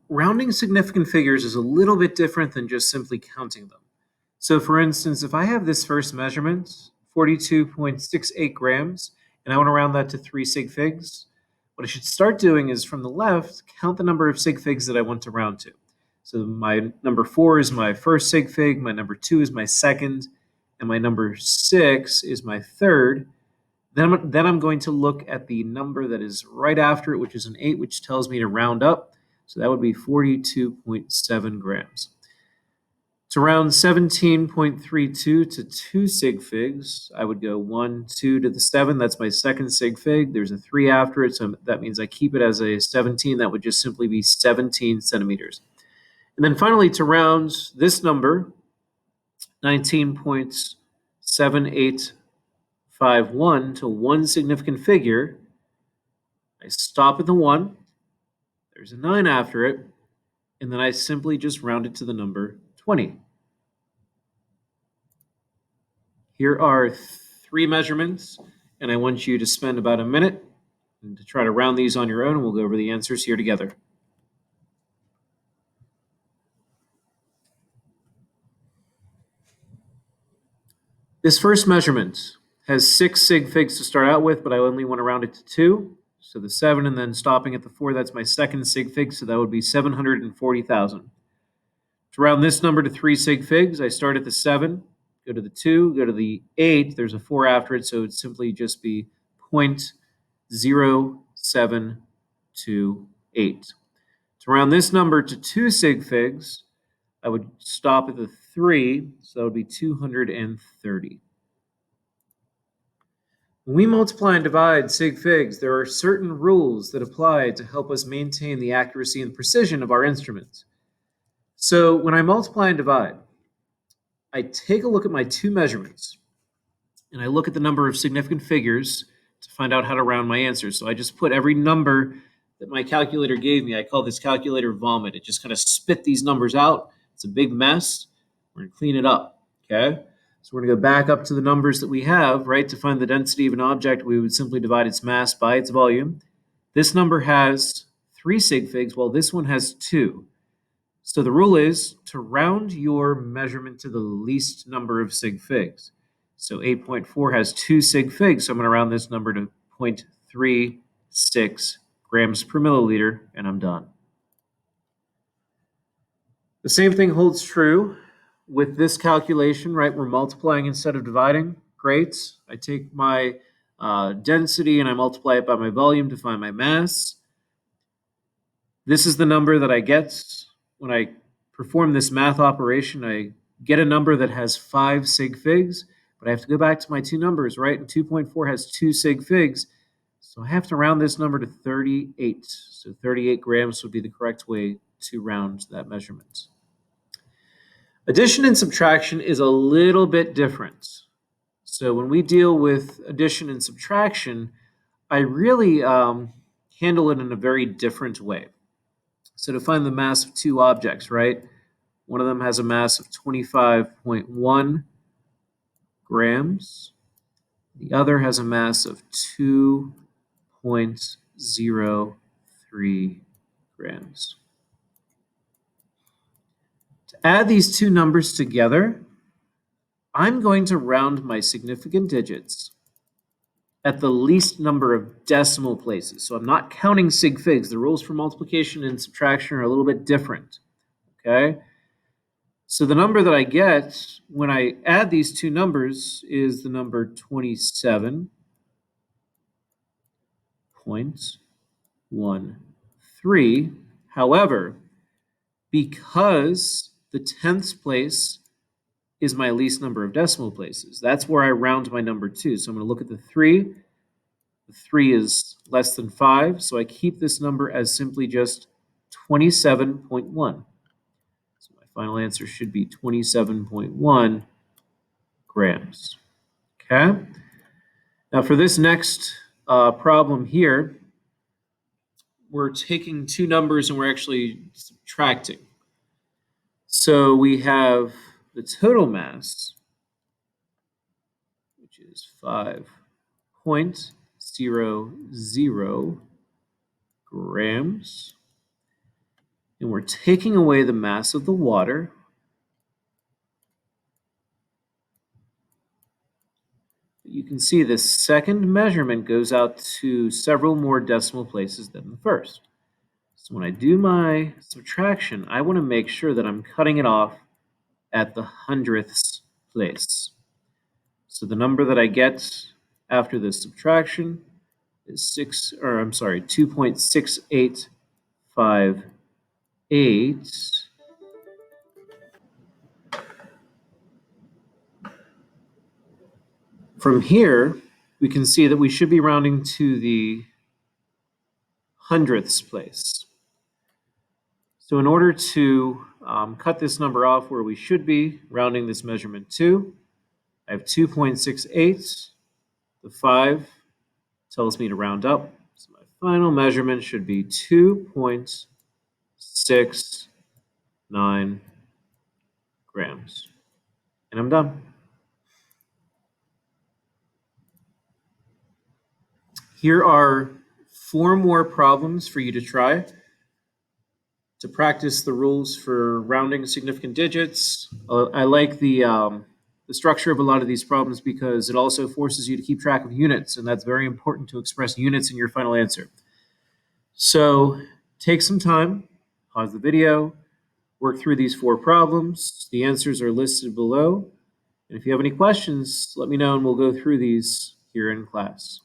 rounding significant figures is a little bit different than just simply counting them. So for instance, if I have this first measurement, 42.68 grams, and I want to round that to 3 sig figs, what I should start doing is from the left, count the number of sig figs that I want to round to. So my number 4 is my first sig fig, my number 2 is my second, and my number 6 is my third. Then I'm going to look at the number that is right after it, which is an 8, which tells me to round up. So that would be 42.7 grams. To round 17.32 to 2 sig figs, I would go 1, 2 to the 7. That's my second sig fig. There's a 3 after it, so that means I keep it as a 17. That would just simply be 17 centimeters. And then finally, to round this number, 19.7851 to one significant figure, I stop at the 1, there's a 9 after it, and then I simply just round it to the number 20. Here are 3 measurements, and I want you to spend about a minute to try to round these on your own, and we'll go over the answers here together. This first measurement has 6 sig figs to start out with, but I only want to round it to 2. So the 7 and then stopping at the 4, that's my second sig fig, so that would be 740,000. To round this number to 3 sig figs, I start at the 7, go to the 2, go to the 8. There's a 4 after it, so it'd simply just be 0.0728. To round this number to 2 sig figs, I would stop at the 3, so that would be 230. When we multiply and divide sig figs, there are certain rules that apply to help us maintain the accuracy and precision of our instruments. So when I multiply and divide, I take a look at my 2 measurements, and I look at the number of significant figures to find out how to round my answers. So I just put every number that my calculator gave me. I call this calculator vomit. It just kind of spit these numbers out. It's a big mess. We're going to clean it up, okay? So we're going to go back up to the numbers that we have, right? To find the density of an object, we would simply divide its mass by its volume. This number has 3 sig figs, while this one has 2. So the rule is to round your measurement to the least number of sig figs. So 8.4 has 2 sig figs, so I'm going to round this number to 0.36 grams per milliliter, and I'm done. The same thing holds true with this calculation, right? We're multiplying instead of dividing. Great. I take my density and I multiply it by my volume to find my mass. This is the number that I get when I perform this math operation. I get a number that has 5 sig figs, but I have to go back to my 2 numbers, right? And 2.4 has 2 sig figs, so I have to round this number to 38. So 38 grams would be the correct way to round that measurement. Addition and subtraction is a little bit different. So when we deal with addition and subtraction, I really handle it in a very different way. So to find the mass of 2 objects, right? One of them has a mass of 25.1 grams. The other has a mass of 2.03 grams. To add these 2 numbers together, I'm going to round my significant digits at the least number of decimal places. So I'm not counting sig figs. The rules for multiplication and subtraction are a little bit different, okay? So the number that I get when I add these 2 numbers is the number 27.13. However, because the 10th place is my least number of decimal places, that's where I round my number to. So I'm going to look at the 3. The 3 is less than 5, so I keep this number as simply just 27.1. So my final answer should be 27.1 grams. Okay? Now for this next problem here, we're taking 2 numbers and we're actually subtracting. So we have the total mass, which is 5.00 grams. and we're taking away the mass of the water. You can see the second measurement goes out to several more decimal places than the first. So when I do my subtraction, I want to make sure that I'm cutting it off at the hundredths place. So the number that I get after this subtraction is 2.6858. From here, we can see that we should be rounding to the hundredths place. So in order to cut this number off where we should be rounding this measurement to, I have 2.68. The 5 tells me to round up. So my final measurement should be 2.69 grams. And I'm done. Here are 4 more problems for you to try to practice the rules for rounding significant digits. I like the structure of a lot of these problems because it also forces you to keep track of units, and that's very important to express units in your final answer. So take some time, pause the video, work through these 4 problems. The answers are listed below. And if you have any questions, let me know and we'll go through these here in class.